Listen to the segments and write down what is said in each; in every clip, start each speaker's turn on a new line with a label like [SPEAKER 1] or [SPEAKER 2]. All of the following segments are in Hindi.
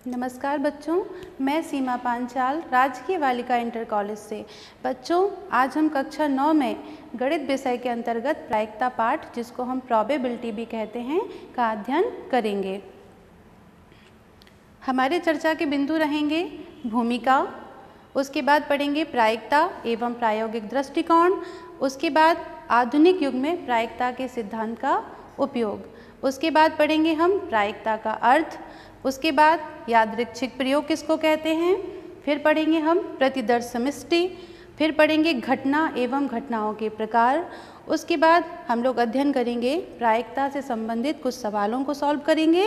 [SPEAKER 1] नमस्कार बच्चों, मैं सीमा पांचाल राजकीय बालिका इंटर कॉलेज से। बच्चों, आज हम कक्षा 9 में गणित विषय के अंतर्गत प्रायिकता पाठ, जिसको हम प्रोबेबिलिटी भी कहते हैं, का अध्ययन करेंगे। हमारे चर्चा के बिंदु रहेंगे भूमिका, उसके बाद पढ़ेंगे प्रायिकता एवं प्रायोगिक दृष्टिकोण, उसके बाद आधुनिक युग में प्रायिकता के सिद्धांत का उपयोग, उसके बाद पढ़ेंगे हम प्रायिकता का अर्थ, उसके बाद यादृच्छिक प्रयोग किसको कहते हैं, फिर पढ़ेंगे हम प्रतिदर्श समष्टि, फिर पढ़ेंगे घटना एवं घटनाओं के प्रकार, उसके बाद हम लोग अध्ययन करेंगे प्रायिकता से संबंधित कुछ सवालों को सॉल्व करेंगे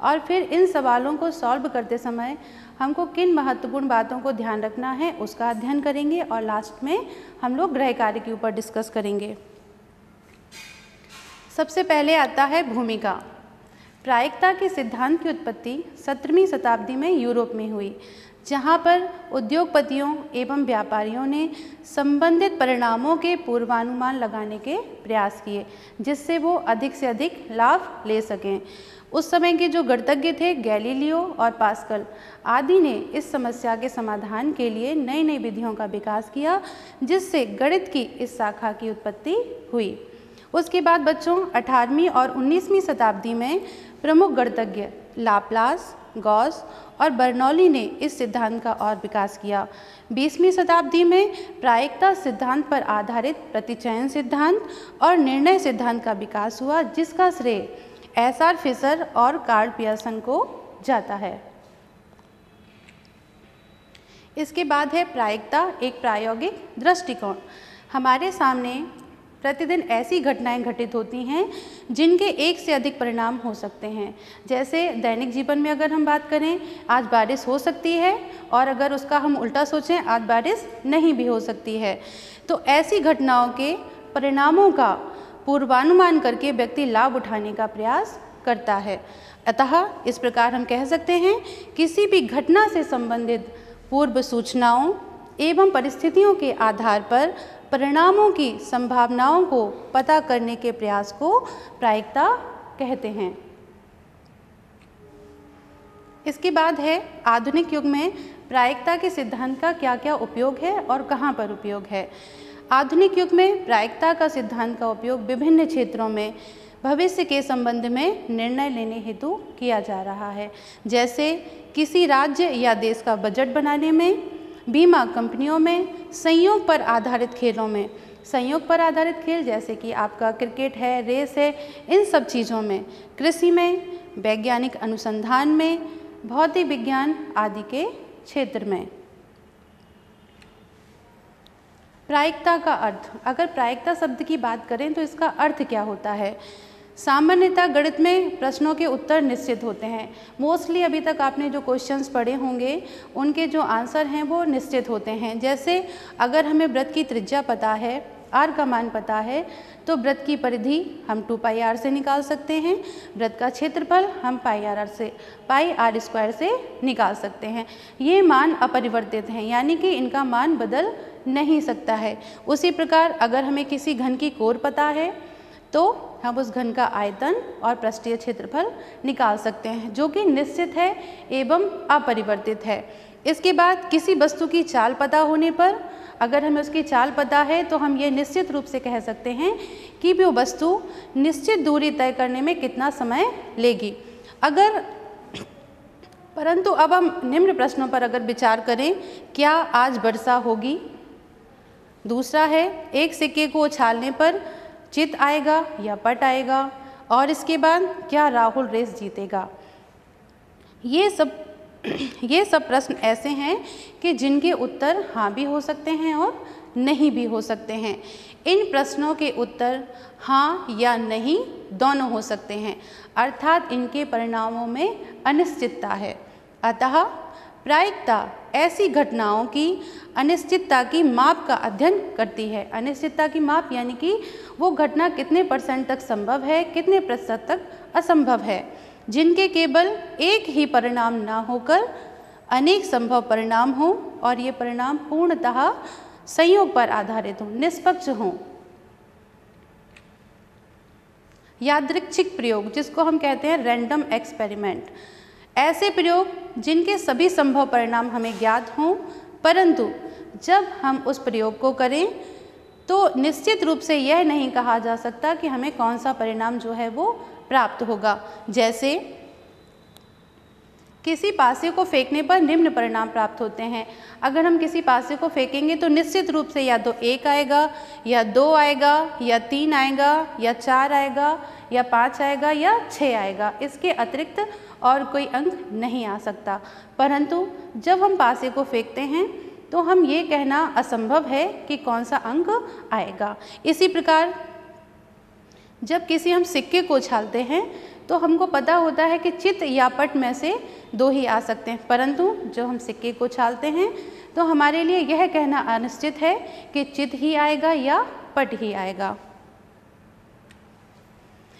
[SPEAKER 1] और फिर इन सवालों को सॉल्व करते समय हमको किन महत्वपूर्ण बातों को ध्यान रखना है उसका अध्ययन करेंगे और लास्ट में हम लोग गृह कार्य के ऊपर डिस्कस करेंगे। सबसे पहले आता है भूमिका। प्रायिकता के सिद्धांत की उत्पत्ति 17वीं शताब्दी में यूरोप में हुई, जहाँ पर उद्योगपतियों एवं व्यापारियों ने संबंधित परिणामों के पूर्वानुमान लगाने के प्रयास किए, जिससे वो अधिक से अधिक लाभ ले सकें। उस समय के जो गणितज्ञ थे गैलीलियो और पास्कल आदि ने इस समस्या के समाधान के लिए नई नई विधियों का विकास किया, जिससे गणित की इस शाखा की उत्पत्ति हुई। उसके बाद बच्चों 18वीं और 19वीं शताब्दी में प्रमुख गणितज्ञ लाप्लास, गॉस और बर्नौली ने इस सिद्धांत का और विकास किया। 20वीं शताब्दी में प्रायिकता सिद्धांत पर आधारित प्रतिचयन सिद्धांत और निर्णय सिद्धांत का विकास हुआ, जिसका श्रेय एसआर फिशर और कार्ल पियर्सन को जाता है। इसके बाद है प्रायिकता एक प्रायोगिक दृष्टिकोण। हमारे सामने प्रतिदिन ऐसी घटनाएं घटित होती हैं जिनके एक से अधिक परिणाम हो सकते हैं। जैसे दैनिक जीवन में अगर हम बात करें, आज बारिश हो सकती है और अगर उसका हम उल्टा सोचें, आज बारिश नहीं भी हो सकती है। तो ऐसी घटनाओं के परिणामों का पूर्वानुमान करके व्यक्ति लाभ उठाने का प्रयास करता है। अतः इस प्रकार हम कह सकते हैं किसी भी घटना से संबंधित पूर्व सूचनाओं एवं परिस्थितियों के आधार पर परिणामों की संभावनाओं को पता करने के प्रयास को प्रायिकता कहते हैं। इसके बाद है आधुनिक युग में प्रायिकता के सिद्धांत का क्या क्या उपयोग है और कहाँ पर उपयोग है। आधुनिक युग में प्रायिकता का सिद्धांत का उपयोग विभिन्न क्षेत्रों में भविष्य के संबंध में निर्णय लेने हेतु किया जा रहा है। जैसे किसी राज्य या देश का बजट बनाने में, बीमा कंपनियों में, संयोग पर आधारित खेलों में। संयोग पर आधारित खेल जैसे कि आपका क्रिकेट है, रेस है, इन सब चीज़ों में, कृषि में, वैज्ञानिक अनुसंधान में, भौतिक विज्ञान आदि के क्षेत्र में। प्रायिकता का अर्थ, अगर प्रायिकता शब्द की बात करें तो इसका अर्थ क्या होता है। सामान्यतः गणित में प्रश्नों के उत्तर निश्चित होते हैं। मोस्टली अभी तक आपने जो क्वेश्चंस पढ़े होंगे उनके जो आंसर हैं वो निश्चित होते हैं। जैसे अगर हमें वृत्त की त्रिज्या पता है, r का मान पता है, तो वृत्त की परिधि हम 2πr से निकाल सकते हैं, वृत्त का क्षेत्रफल हम πr² से निकाल सकते हैं। ये मान अपरिवर्तित हैं, यानी कि इनका मान बदल नहीं सकता है। उसी प्रकार अगर हमें किसी घन की कोर पता है तो हम उस घन का आयतन और पृष्ठीय क्षेत्रफल निकाल सकते हैं, जो कि निश्चित है एवं अपरिवर्तित है। इसके बाद किसी वस्तु की चाल पता होने पर, अगर हमें उसकी चाल पता है तो हम ये निश्चित रूप से कह सकते हैं कि वो वस्तु निश्चित दूरी तय करने में कितना समय लेगी। परंतु अब हम निम्न प्रश्नों पर अगर विचार करें, क्या आज वर्षा होगी। दूसरा है एक सिक्के को उछालने पर चित आएगा या पट आएगा। और इसके बाद क्या राहुल रेस जीतेगा। ये सब प्रश्न ऐसे हैं कि जिनके उत्तर हाँ भी हो सकते हैं और नहीं भी हो सकते हैं। इन प्रश्नों के उत्तर हाँ या नहीं दोनों हो सकते हैं, अर्थात इनके परिणामों में अनिश्चितता है। अतः प्रायिकता ऐसी घटनाओं की अनिश्चितता की माप का अध्ययन करती है। अनिश्चितता की माप यानी कि वो घटना कितने % तक संभव है, कितने % तक असंभव है, जिनके केवल एक ही परिणाम ना होकर अनेक संभव परिणाम हो और ये परिणाम पूर्णतः संयोग पर आधारित हों, निष्पक्ष हों। यादृच्छिक प्रयोग, जिसको हम कहते हैं रैंडम एक्सपेरिमेंट। ऐसे प्रयोग जिनके सभी संभव परिणाम हमें ज्ञात हों, परंतु जब हम उस प्रयोग को करें तो निश्चित रूप से यह नहीं कहा जा सकता कि हमें कौन सा परिणाम जो है वो प्राप्त होगा। जैसे किसी पासे को फेंकने पर निम्न परिणाम प्राप्त होते हैं। अगर हम किसी पासे को फेंकेंगे तो निश्चित रूप से या तो 1 आएगा, या 2 आएगा, या 3 आएगा, या 4 आएगा, या 5 आएगा, या 6 आएगा। इसके अतिरिक्त और कोई अंक नहीं आ सकता। परंतु जब हम पासे को फेंकते हैं तो हम ये कहना असंभव है कि कौन सा अंक आएगा। इसी प्रकार जब किसी हम सिक्के को उछालते हैं तो हमको पता होता है कि चित या पट में से 2 ही आ सकते हैं, परंतु जब हम सिक्के को उछालते हैं तो हमारे लिए यह कहना अनिश्चित है कि चित ही आएगा या पट ही आएगा।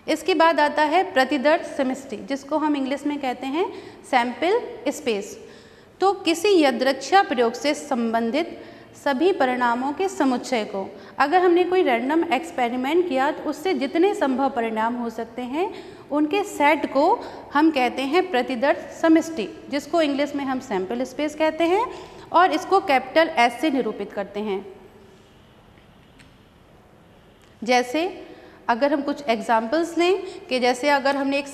[SPEAKER 1] इसके बाद आता है प्रतिदर्श समष्टि, जिसको हम इंग्लिश में कहते हैं सैंपल स्पेस। तो किसी यादृच्छिक प्रयोग से संबंधित सभी परिणामों के समुच्चय को, अगर हमने कोई रैंडम एक्सपेरिमेंट किया तो उससे जितने संभव परिणाम हो सकते हैं उनके सेट को हम कहते हैं प्रतिदर्श समष्टि, जिसको इंग्लिश में हम सैंपल स्पेस कहते हैं और इसको कैपिटल S से निरूपित करते हैं। जैसे अगर हम कुछ एग्जाम्पल्स लें कि जैसे अगर हमने एक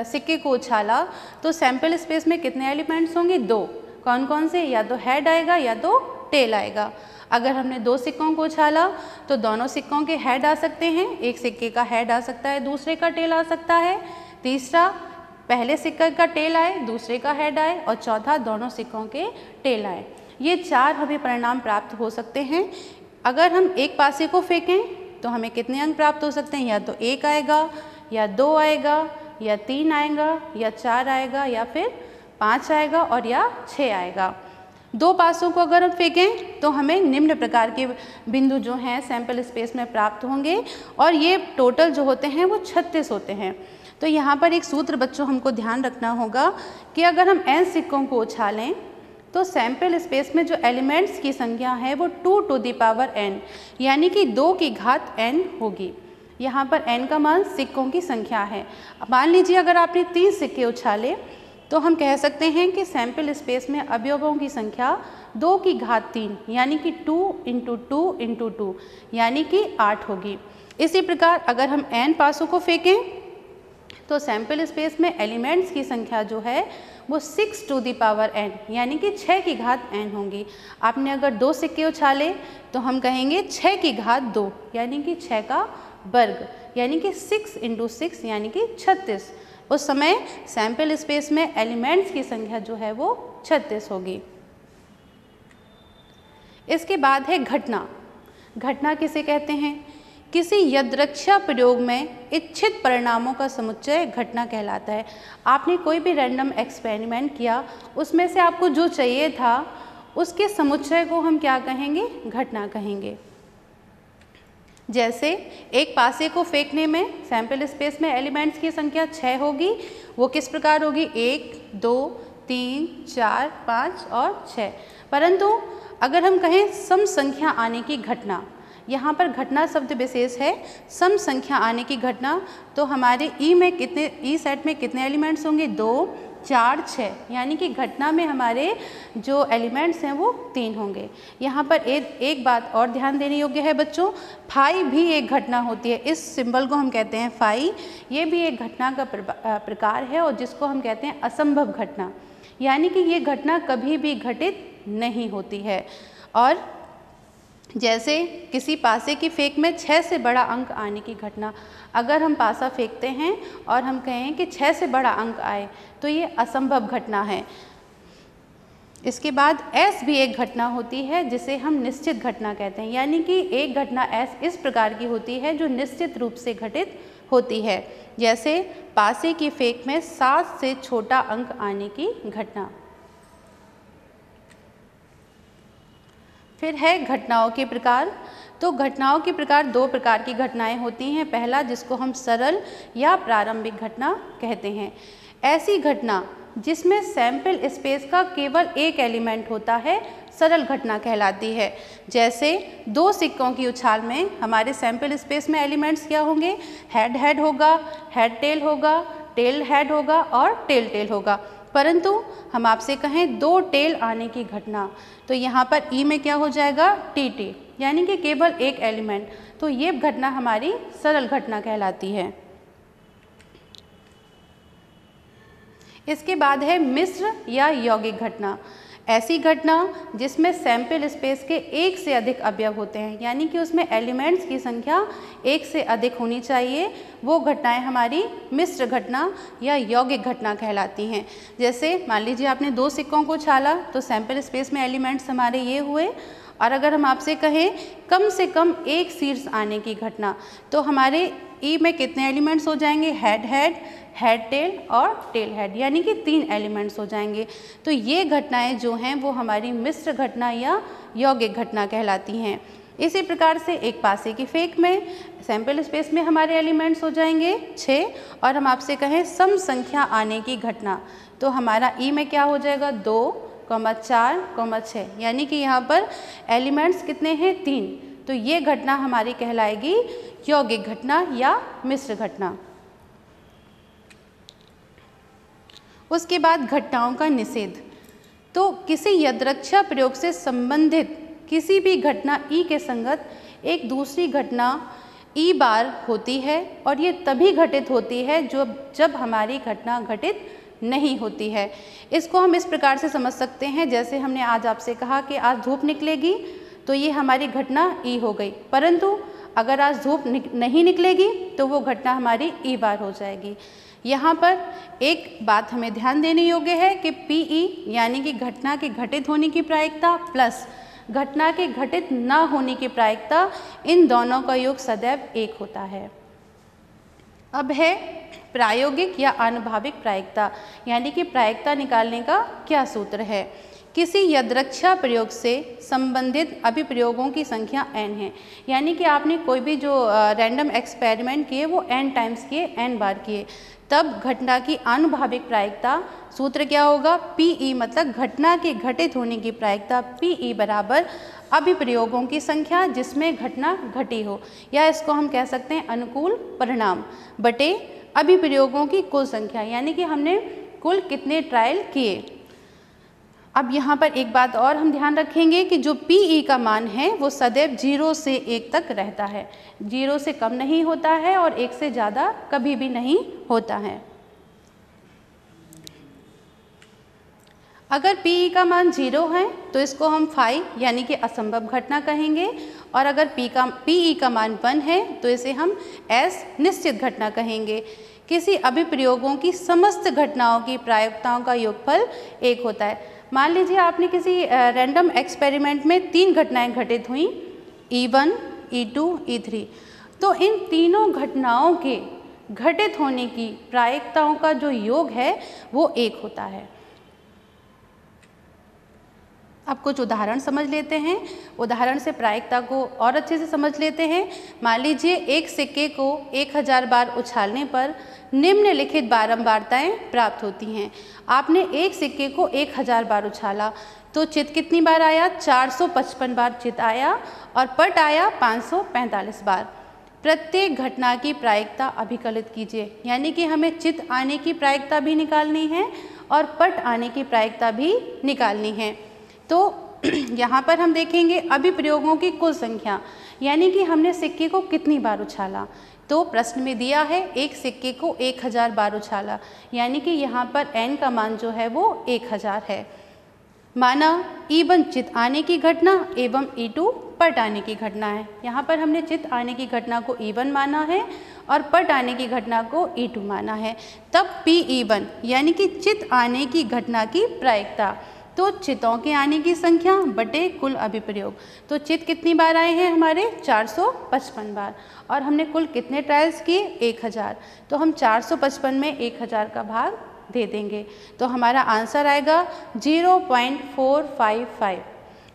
[SPEAKER 1] सिक्के को उछाला तो सैंपल स्पेस में कितने एलिमेंट्स होंगे? 2। कौन कौन से? या तो हेड आएगा या तो टेल आएगा। अगर हमने 2 सिक्कों को उछाला तो दोनों सिक्कों के हेड आ सकते हैं, एक सिक्के का हेड आ सकता है, दूसरे का टेल आ सकता है, तीसरा पहले सिक्के का टेल आए, दूसरे का हेड आए, और चौथा दोनों सिक्कों के टेल आए। ये 4 हमें परिणाम प्राप्त हो सकते हैं। अगर हम एक पासे को फेंकें तो हमें कितने अंक प्राप्त हो सकते हैं? या तो 1 आएगा, या 2 आएगा, या 3 आएगा, या 4 आएगा, या फिर 5 आएगा, और या 6 आएगा। 2 पासों को अगर हम फेंकें तो हमें निम्न प्रकार के बिंदु जो हैं सैंपल स्पेस में प्राप्त होंगे, और ये टोटल जो होते हैं वो 36 होते हैं। तो यहाँ पर एक सूत्र बच्चों हमको ध्यान रखना होगा कि अगर हम n सिक्कों को उछालें तो सैंपल स्पेस में जो एलिमेंट्स की संख्या है वो 2 टू द पावर n, यानी कि 2 की घात n होगी। यहाँ पर n का मान सिक्कों की संख्या है। मान लीजिए अगर आपने 3 सिक्के उछाले तो हम कह सकते हैं कि सैंपल स्पेस में अवयवों की संख्या 2 की घात 3, यानी कि 2 इंटू 2 इंटू 2, यानी कि 8 होगी। इसी प्रकार अगर हम n पासों को फेंकें तो सैंपल स्पेस में एलिमेंट्स की संख्या जो है वो 6 टू द पावर n, यानी कि 6 की घात n होगी। आपने अगर 2 सिक्के उछाले तो हम कहेंगे 6 की घात 2, यानी कि 6 का वर्ग, यानी कि 6 इंटू 6, यानी कि 36। उस समय सैंपल स्पेस में एलिमेंट्स की संख्या जो है वो 36 होगी। इसके बाद है घटना। घटना किसे कहते हैं? किसी यादृच्छिक प्रयोग में इच्छित परिणामों का समुच्चय घटना कहलाता है। आपने कोई भी रैंडम एक्सपेरिमेंट किया, उसमें से आपको जो चाहिए था उसके समुच्चय को हम क्या कहेंगे? घटना कहेंगे। जैसे एक पासे को फेंकने में सैंपल स्पेस में एलिमेंट्स की संख्या 6 होगी। वो किस प्रकार होगी? 1, 2, 3, 4, 5 और 6। परंतु अगर हम कहें सम संख्या आने की घटना, यहाँ पर घटना शब्द विशेष है, सम संख्या आने की घटना, तो हमारे ई सेट में कितने एलिमेंट्स होंगे? 2, 4, 6, यानी कि घटना में हमारे जो एलिमेंट्स हैं वो 3 होंगे। यहाँ पर एक बात और ध्यान देने योग्य है बच्चों, फाई भी एक घटना होती है। इस सिंबल को हम कहते हैं फाई। ये भी एक घटना का प्रकार है और जिसको हम कहते हैं असंभव घटना, यानी कि ये घटना कभी भी घटित नहीं होती है। और जैसे किसी पासे की फेंक में 6 से बड़ा अंक आने की घटना, अगर हम पासा फेंकते हैं और हम कहें कि 6 से बड़ा अंक आए तो ये असंभव घटना है। इसके बाद S भी एक घटना होती है जिसे हम निश्चित घटना कहते हैं, यानी कि एक घटना S इस प्रकार की होती है जो निश्चित रूप से घटित होती है। जैसे पासे की फेंक में 7 से छोटा अंक आने की घटना। फिर है घटनाओं के प्रकार। तो घटनाओं के प्रकार 2 प्रकार की घटनाएं होती हैं। पहला, जिसको हम सरल या प्रारंभिक घटना कहते हैं, ऐसी घटना जिसमें सैंपल स्पेस का केवल एक एलिमेंट होता है सरल घटना कहलाती है। जैसे 2 सिक्कों की उछाल में हमारे सैंपल स्पेस में एलिमेंट्स क्या होंगे? हेड हेड होगा, हेड टेल होगा, टेल हेड होगा और टेल टेल होगा। परंतु हम आपसे कहें 2 टेल आने की घटना, तो यहाँ पर ई में क्या हो जाएगा, टी, यानी कि केवल एक एलिमेंट, तो ये घटना हमारी सरल घटना कहलाती है। इसके बाद है मिश्र या यौगिक घटना। ऐसी घटना जिसमें सैंपल स्पेस के एक से अधिक अवयव होते हैं, यानी कि उसमें एलिमेंट्स की संख्या एक से अधिक होनी चाहिए, वो घटनाएं हमारी मिश्र घटना या यौगिक घटना कहलाती हैं। जैसे मान लीजिए आपने 2 सिक्कों को छाला, तो सैंपल स्पेस में एलिमेंट्स हमारे ये हुए, और अगर हम आपसे कहें कम से कम एक शीर्ष आने की घटना, तो हमारे ई में कितने एलिमेंट्स हो जाएंगे, हेड टेल और टेल हेड, यानी कि 3 एलिमेंट्स हो जाएंगे। तो ये घटनाएं जो हैं वो हमारी मिश्र घटना या यौगिक घटना कहलाती हैं। इसी प्रकार से एक पासे की फेंक में सैंपल स्पेस में हमारे एलिमेंट्स हो जाएंगे 6, और हम आपसे कहें सम संख्या आने की घटना, तो हमारा ई में क्या हो जाएगा, 2, 4, 6, यानी कि यहाँ पर एलिमेंट्स कितने हैं, 3। तो ये घटना हमारी कहलाएगी यौगिक घटना या मिश्र घटना। उसके बाद घटनाओं का निषेध। तो किसी यदृच्छा प्रयोग से संबंधित किसी भी घटना ई के संगत एक दूसरी घटना ई बार होती है, और ये तभी घटित होती है जब हमारी घटना घटित नहीं होती है। इसको हम इस प्रकार से समझ सकते हैं, जैसे हमने आज आपसे कहा कि आज धूप निकलेगी, तो ये हमारी घटना ई हो गई, परंतु अगर आज धूप नहीं निकलेगी तो वो घटना हमारी ई बार हो जाएगी। यहाँ पर एक बात हमें ध्यान देने योग्य है कि पीई यानी कि घटना के घटित होने की प्रायिकता प्लस घटना के घटित न होने की प्रायिकता, इन दोनों का योग सदैव 1 होता है। अब है प्रायोगिक या आनुभाविक प्रायिकता, यानी कि प्रायिकता निकालने का क्या सूत्र है। किसी यदृच्छा प्रयोग से संबंधित अभिप्रयोगों की संख्या n है, यानी कि आपने कोई भी जो रैंडम एक्सपेरिमेंट किए वो n टाइम्स किए, n बार किए, तब घटना की आनुभाविक प्रायिकता सूत्र क्या होगा, पीई मतलब घटना के घटित होने की प्रायिकता पीई बराबर अभिप्रयोगों की संख्या जिसमें घटना घटी हो, या इसको हम कह सकते हैं अनुकूल परिणाम बटे अभिप्रयोगों की कुल संख्या, यानी कि हमने कुल कितने ट्रायल किए। अब यहाँ पर एक बात और हम ध्यान रखेंगे कि जो पीई का मान है वो सदैव 0 से 1 तक रहता है, 0 से कम नहीं होता है और 1 से ज़्यादा कभी भी नहीं होता है। अगर पीई का मान 0 है तो इसको हम फाई यानी कि असंभव घटना कहेंगे, और अगर पीई का मान 1 है तो इसे हम एस निश्चित घटना कहेंगे। किसी अभिप्रयोगों की समस्त घटनाओं की प्रायिकताओं का योगफल 1 होता है। मान लीजिए आपने किसी रैंडम एक्सपेरिमेंट में 3 घटनाएं घटित हुई, E1, E2, E3, तो इन तीनों घटनाओं के घटित होने की प्रायिकताओं का जो योग है वो 1 होता है। अब कुछ उदाहरण समझ लेते हैं, उदाहरण से प्रायिकता को और अच्छे से समझ लेते हैं। मान लीजिए एक सिक्के को 1000 बार उछालने पर निम्नलिखित बारंबारताएं प्राप्त होती हैं। आपने एक सिक्के को 1000 बार उछाला तो चित कितनी बार आया, 455 बार चित आया, और पट आया 545 बार। प्रत्येक घटना की प्रायिकता अभिकलित कीजिए, यानी कि हमें चित आने की प्रायिकता भी निकालनी है और पट आने की प्रायिकता भी निकालनी है। तो यहाँ पर हम देखेंगे अभिप्रयोगों की कुल संख्या, यानी कि हमने सिक्के को कितनी बार उछाला। तो प्रश्न में दिया है एक सिक्के को 1000 बार उछाला, यानी कि यहाँ पर n का मान जो है वो 1000 है। माना E1 चित आने की घटना एवं E2 पट आने की घटना है। यहाँ पर हमने चित आने की घटना को E1 माना है और पट आने की घटना को E2 माना है। तब PE1 यानी कि चित आने की घटना की प्रायिकता, तो चितों के आने की संख्या बटे कुल अभिप्रयोग। तो चित कितनी बार आए हैं हमारे, 455 बार, और हमने कुल कितने ट्रायल्स किए, 1000। तो हम 455 में 1000 का भाग दे देंगे, तो हमारा आंसर आएगा 0.455।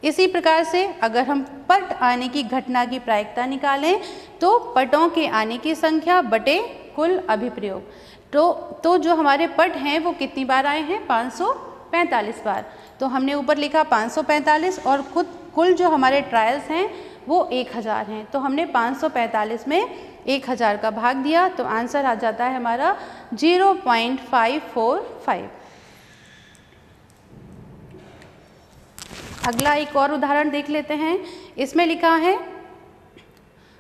[SPEAKER 1] इसी प्रकार से अगर हम पट आने की घटना की प्रायिकता निकालें तो पटों के आने की संख्या बटे कुल अभिप्रयोग। तो जो हमारे पट हैं वो कितनी बार आए हैं, 545 बार। तो हमने ऊपर लिखा 545 और कुल जो हमारे ट्रायल्स हैं वो 1000 हैं। तो हमने 545 में 1000 का भाग दिया, तो आंसर आ जाता है हमारा 0.545। अगला एक और उदाहरण देख लेते हैं। इसमें लिखा है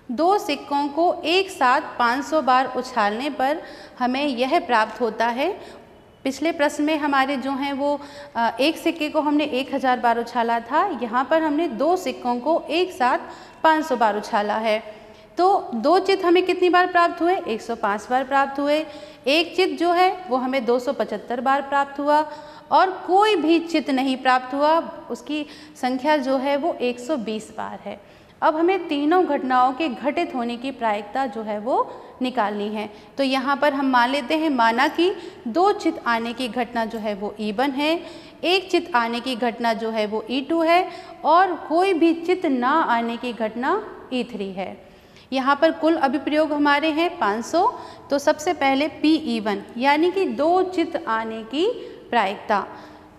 [SPEAKER 1] 2 सिक्कों को एक साथ 500 बार उछालने पर हमें यह प्राप्त होता है। पिछले प्रश्न में हमारे जो हैं वो एक सिक्के को हमने 1000 बार उछाला था, यहाँ पर हमने 2 सिक्कों को एक साथ 500 बार उछाला है। तो 2 चित हमें कितनी बार प्राप्त हुए? 105 बार प्राप्त हुए। एक चित जो है वो हमें 275 बार प्राप्त हुआ और कोई भी चित नहीं प्राप्त हुआ, उसकी संख्या जो है वो 120 बार है। अब हमें तीनों घटनाओं के घटित होने की प्रायिकता जो है वो निकालनी है। तो यहाँ पर हम मान लेते हैं, माना कि 2 चित आने की घटना जो है वो E1 है, एक चित आने की घटना जो है वो E2 है और कोई भी चित ना आने की घटना E3 है। यहाँ पर कुल अभिप्रयोग हमारे हैं 500। तो सबसे पहले PE1 यानी कि 2 चित आने की प्रायिकता,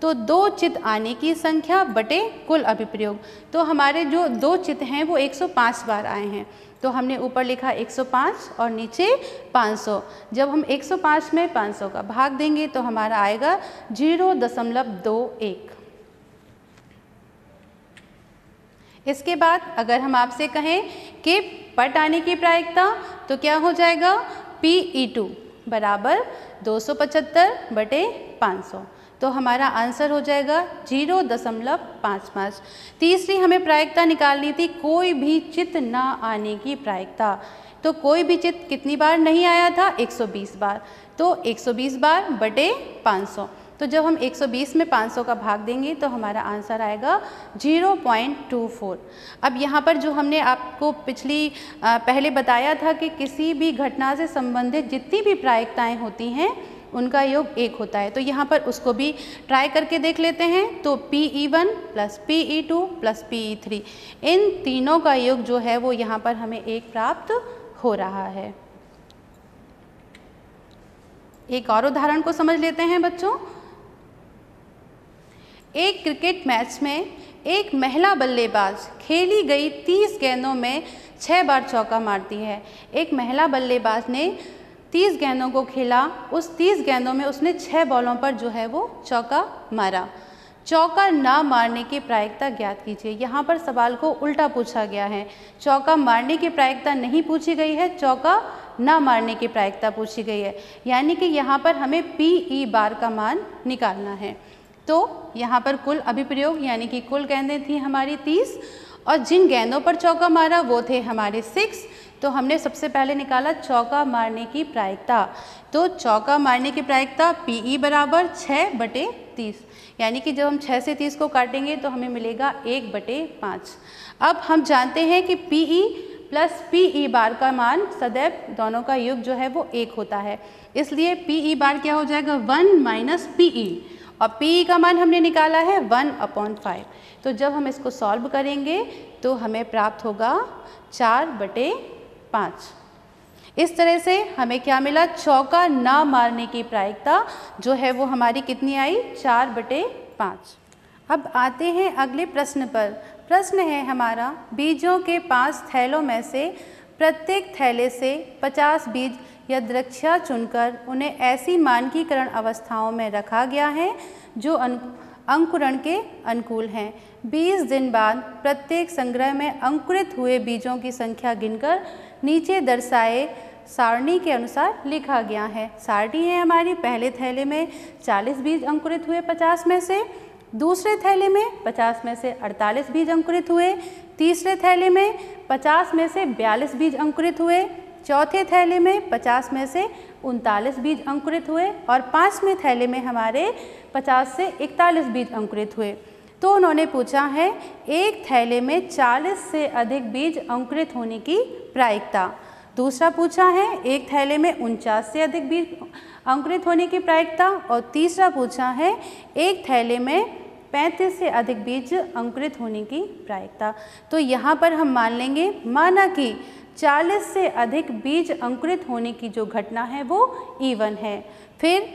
[SPEAKER 1] तो 2 चित आने की संख्या बटे कुल अभिप्रयोग। तो हमारे जो 2 चित हैं वो 105 बार आए हैं, तो हमने ऊपर लिखा 105 और नीचे 500। जब हम 105 में 500 का भाग देंगे तो हमारा आएगा 0.21। इसके बाद अगर हम आपसे कहें कि पट आने की प्रायिकता, तो क्या हो जाएगा? PE2 बराबर 275 बटे 500। तो हमारा आंसर हो जाएगा 0.55। तीसरी हमें प्रायिकता निकालनी थी कोई भी चित ना आने की प्रायिकता। तो कोई भी चित कितनी बार नहीं आया था? 120 बार। तो 120 बार बटे 500। तो जब हम 120 में 500 का भाग देंगे तो हमारा आंसर आएगा 0.24। अब यहाँ पर जो हमने आपको पहले बताया था कि किसी भी घटना से संबंधित जितनी भी प्रायिकताएं होती हैं उनका योग 1 होता है। तो यहाँ पर उसको भी ट्राई करके देख लेते हैं। तो PE1 plus PE2 plus PE3, इन तीनों का योग जो है वो यहाँ पर हमें 1 प्राप्त हो रहा है। एक और उदाहरण को समझ लेते हैं बच्चों। एक क्रिकेट मैच में एक महिला बल्लेबाज खेली गई 30 गेंदों में 6 बार चौका मारती है। एक महिला बल्लेबाज ने 30 गेंदों को खेला, उस 30 गेंदों में उसने 6 बॉलों पर जो है वो चौका मारा। चौका ना मारने की प्रायिकता ज्ञात कीजिए। यहाँ पर सवाल को उल्टा पूछा गया है, चौका मारने की प्रायिकता नहीं पूछी गई है, चौका ना मारने की प्रायिकता पूछी गई है। यानी कि यहाँ पर हमें PE बार का मान निकालना है। तो यहाँ पर कुल अभिप्रयोग यानी कि कुल गेंदें थी हमारी 30 और जिन गेंदों पर चौका मारा वो थे हमारे 6। तो हमने सबसे पहले निकाला चौका मारने की प्रायिकता। तो चौका मारने की प्रायिकता PE बराबर 6 बटे 30, यानी कि जब हम 6 से 30 को काटेंगे तो हमें मिलेगा 1 बटे 5। अब हम जानते हैं कि PE प्लस PE बार का मान सदैव दोनों का योग जो है वो 1 होता है, इसलिए PE बार क्या हो जाएगा 1 माइनस PE और PE का मान हमने निकाला है 1/5। तो जब हम इसको सॉल्व करेंगे तो हमें प्राप्त होगा 4 बटे 5। इस तरह से हमें क्या मिला? चौका ना मारने की प्रायिकता जो है वो हमारी कितनी आई? 4 बटे 5। अब आते हैं अगले प्रश्न पर। प्रश्न है हमारा, बीजों के 5 थैलों में से प्रत्येक थैले से 50 बीज या द्रक्षा चुनकर उन्हें ऐसी मानकीकरण अवस्थाओं में रखा गया है जो अंकुरण के अनुकूल हैं। 20 दिन बाद प्रत्येक संग्रह में अंकुरित हुए बीजों की संख्या गिनकर नीचे दर्शाए सारणी के अनुसार लिखा गया है। सारणी है हमारी, पहले थैले में 40 बीज अंकुरित हुए 50 में से, दूसरे थैले में 50 में से 48 बीज अंकुरित हुए, तीसरे थैले में 50 में से 42 बीज अंकुरित हुए, चौथे थैले में 50 में से 39 बीज अंकुरित हुए और 5वें थैले में हमारे 50 से 41 बीज अंकुरित हुए। तो उन्होंने पूछा है एक थैले में 40 से अधिक बीज अंकुरित होने की प्रायिकता। दूसरा पूछा है एक थैले में 49 से अधिक बीज अंकुरित होने की प्रायिकता और तीसरा पूछा है एक थैले में 35 से अधिक बीज अंकुरित होने की प्रायिकता। तो यहाँ पर हम मान लेंगे, माना कि 40 से अधिक बीज अंकुरित होने की जो घटना है वो E1 है, फिर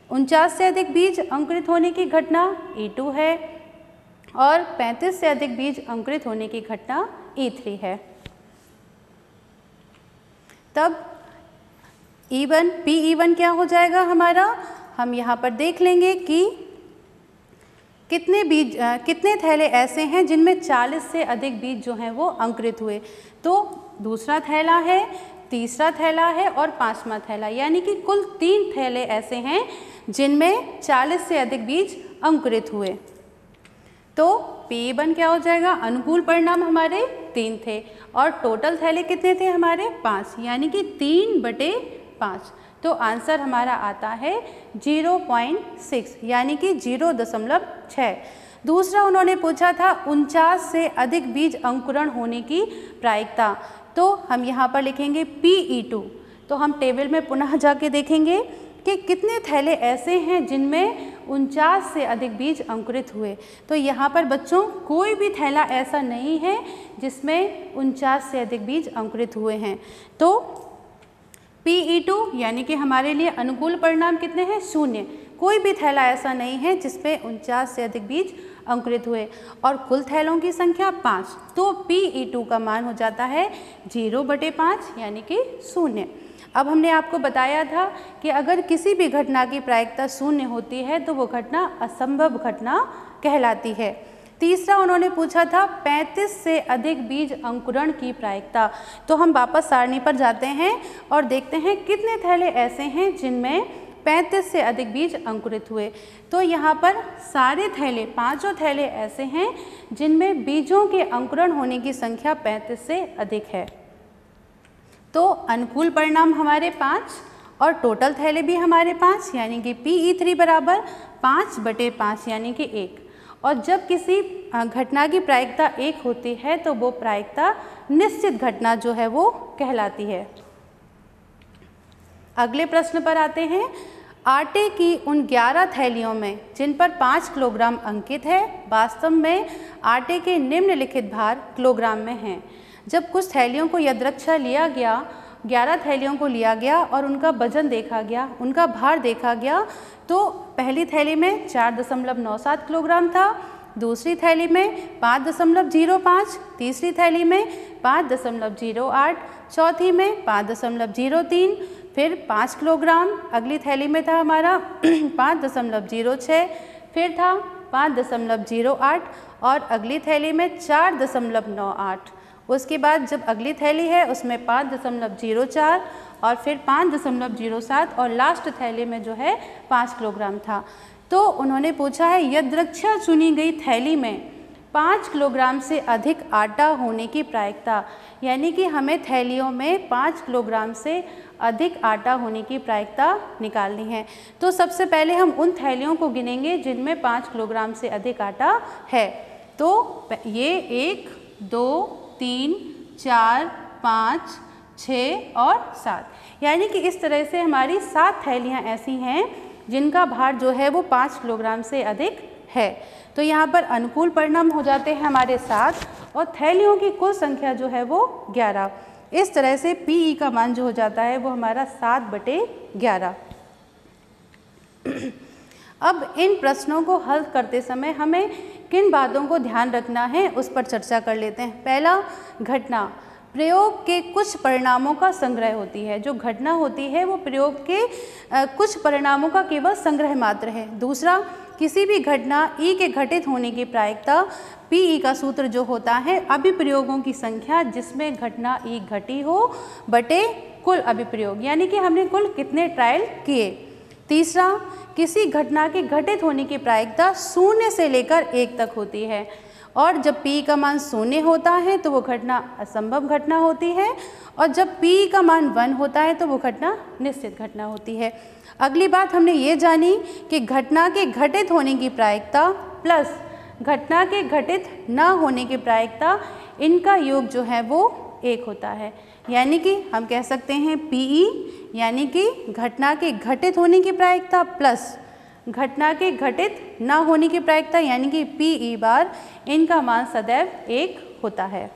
[SPEAKER 1] 49 से अधिक बीज अंकुरित होने की घटना E2 है और 35 से अधिक बीज अंकुरित होने की घटना E3 है। तब E1 PE1 क्या हो जाएगा हमारा? हम यहाँ पर देख लेंगे कि कितने थैले ऐसे हैं जिनमें 40 से अधिक बीज जो हैं वो अंकुरित हुए? तो दूसरा थैला है, तीसरा थैला है और पांचवा थैला, यानी कि कुल 3 थैले ऐसे हैं जिनमें 40 से अधिक बीज अंकुरित हुए। तो P1 क्या हो जाएगा? अनुकूल परिणाम हमारे 3 थे और टोटल थैले कितने थे हमारे? 5, यानी कि 3/5। तो आंसर हमारा आता है 0.6, यानी कि 0.6। दूसरा उन्होंने पूछा था 49 से अधिक बीज अंकुरण होने की प्रायिकता। तो हम यहाँ पर लिखेंगे Pe2। तो हम टेबल में पुनः जाके देखेंगे कि कितने थैले ऐसे हैं जिनमें 49 से अधिक बीज अंकुरित हुए। तो यहाँ पर बच्चों कोई भी थैला ऐसा नहीं है जिसमें 49 से अधिक बीज अंकुरित हुए हैं। तो Pe2 यानी कि हमारे लिए अनुकूल परिणाम कितने हैं? 0। कोई भी थैला ऐसा नहीं है जिसमें 49 से अधिक बीज अंकुरित हुए और कुल थैलों की संख्या 5। तो Pe2 का मान हो जाता है 0/5, यानी कि 0। अब हमने आपको बताया था कि अगर किसी भी घटना की प्रायिकता 0 होती है तो वो घटना असंभव घटना कहलाती है। तीसरा उन्होंने पूछा था 35 से अधिक बीज अंकुरण की प्रायिकता। तो हम वापस सारणी पर जाते हैं और देखते हैं कितने थैले ऐसे हैं जिनमें 35 से अधिक बीज अंकुरित हुए। तो यहाँ पर सारे थैले, 5 थैले ऐसे हैं जिनमें बीजों के अंकुरण होने की संख्या 35 से अधिक है। तो अनुकूल परिणाम हमारे 5 और टोटल थैले भी हमारे 5, यानी कि Pe3 बराबर 5/5, यानी कि 1। और जब किसी घटना की प्रायिकता 1 होती है तो वो प्रायिकता निश्चित घटना जो है वो कहलाती है। अगले प्रश्न पर आते हैं। आटे की उन 11 थैलियों में जिन पर 5 किलोग्राम अंकित है, वास्तव में आटे के निम्नलिखित भार किलोग्राम में हैं। जब कुछ थैलियों को यदृच्छा लिया गया, 11 थैलियों को लिया गया और उनका वजन देखा गया, उनका भार देखा गया, तो पहली थैली में 4.97 किलोग्राम था, दूसरी थैली में 5.05, तीसरी थैली में 5.08, चौथी में 5.03, फिर 5 किलोग्राम, अगली थैली में था हमारा 5.06, फिर था 5.08 और अगली थैली में 4.98। उसके बाद जब अगली थैली है उसमें 5.04 और फिर 5.07 और लास्ट थैली में जो है 5 किलोग्राम था। तो उन्होंने पूछा है यदृच्छा चुनी गई थैली में 5 किलोग्राम से अधिक आटा होने की प्रायिकता, यानी कि हमें थैलियों में 5 किलोग्राम से अधिक आटा होने की प्रायिकता निकालनी है। तो सबसे पहले हम उन थैलियों को गिनेंगे जिनमें 5 किलोग्राम से अधिक आटा है। तो ये 1, 2, 3, 4, 5, 6 और 7, यानी कि इस तरह से हमारी 7 थैलियाँ ऐसी हैं जिनका भार जो है वो 5 किलोग्राम से अधिक है। तो यहाँ पर अनुकूल परिणाम हो जाते हैं हमारे 7 और थैलियों की कुल संख्या जो है वो 11। इस तरह से Pe का मान जो हो जाता है वो हमारा 7/11। अब इन प्रश्नों को हल करते समय हमें किन बातों को ध्यान रखना है उस पर चर्चा कर लेते हैं। पहला, घटना प्रयोग के कुछ परिणामों का संग्रह होती है। जो घटना होती है वो प्रयोग के कुछ परिणामों का केवल संग्रह मात्र है। दूसरा, किसी भी घटना ई के घटित होने की प्रायिकता Pe का सूत्र जो होता है अभिप्रयोगों की संख्या जिसमें घटना ई घटी हो बटे कुल अभिप्रयोग, यानी कि हमने कुल कितने ट्रायल किए। तीसरा, किसी घटना के घटित होने की प्रायिकता 0 से लेकर 1 तक होती है और जब P का मान 0 होता है तो वो घटना असंभव घटना होती है और जब P का मान 1 होता है तो वो घटना निश्चित घटना होती है। अगली बात हमने ये जानी कि घटना के घटित होने की प्रायिकता प्लस घटना के घटित न होने की प्रायिकता, इनका योग जो है वो 1 होता है, यानी कि हम कह सकते हैं Pe यानी कि घटना के घटित होने की प्रायिकता प्लस घटना के घटित न होने की प्रायिकता यानी कि Pe बार, इनका मान सदैव 1 होता है।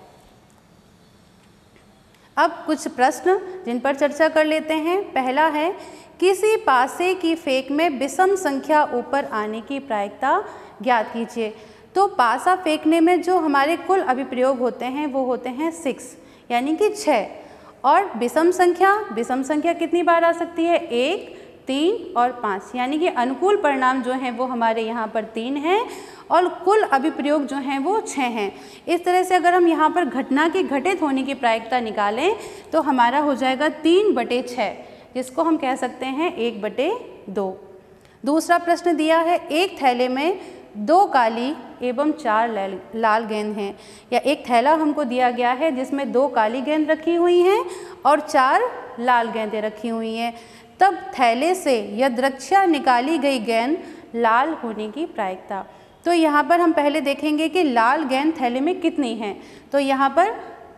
[SPEAKER 1] अब कुछ प्रश्न जिन पर चर्चा कर लेते हैं। पहला है, किसी पासे की फेंक में विषम संख्या ऊपर आने की प्रायिकता ज्ञात कीजिए। तो पासा फेंकने में जो हमारे कुल अभिप्रयोग होते हैं वो होते हैं 6 यानी कि 6 और विषम संख्या कितनी बार आ सकती है? 1, 3 और 5, यानी कि अनुकूल परिणाम जो हैं वो हमारे यहाँ पर 3 हैं और कुल अभिप्रयोग जो हैं वो 6 हैं। इस तरह से अगर हम यहाँ पर घटना के घटित होने की प्रायिकता निकालें तो हमारा हो जाएगा 3/6, जिसको हम कह सकते हैं 1/2। दूसरा प्रश्न दिया है, एक थैले में 2 काली एवं 4 लाल गेंद हैं, या एक थैला हमको दिया गया है जिसमें 2 काली गेंद रखी हुई हैं और 4 लाल गेंदें रखी हुई हैं, तब थैले से यदृच्छा निकाली गई गेंद लाल होने की प्रायिकता। तो यहाँ पर हम पहले देखेंगे कि लाल गेंद थैले में कितनी हैं। तो यहाँ पर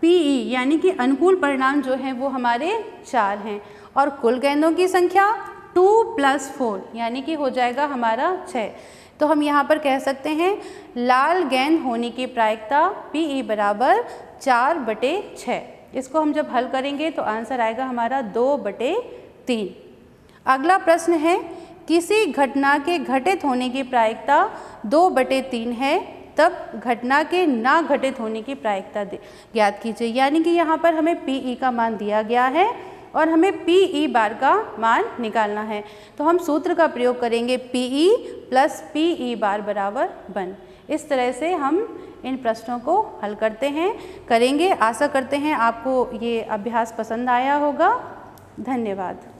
[SPEAKER 1] PE यानी कि अनुकूल परिणाम जो हैं वो हमारे 4 हैं और कुल गेंदों की संख्या 2 + 4 यानी कि हो जाएगा हमारा 6। तो हम यहाँ पर कह सकते हैं लाल गेंद होने की प्रायिकता PE = 4/6। इसको हम जब हल करेंगे तो आंसर आएगा हमारा 2/3। अगला प्रश्न है, किसी घटना के घटित होने की प्रायिकता 2/3 है, तब घटना के ना घटित होने की प्रायिकता ज्ञात कीजिए। यानी कि यहाँ पर हमें PE का मान दिया गया है और हमें PE बार का मान निकालना है। तो हम सूत्र का प्रयोग करेंगे, PE + PE बार = 1। इस तरह से हम इन प्रश्नों को हल करेंगे। आशा करते हैं आपको ये अभ्यास पसंद आया होगा। धन्यवाद।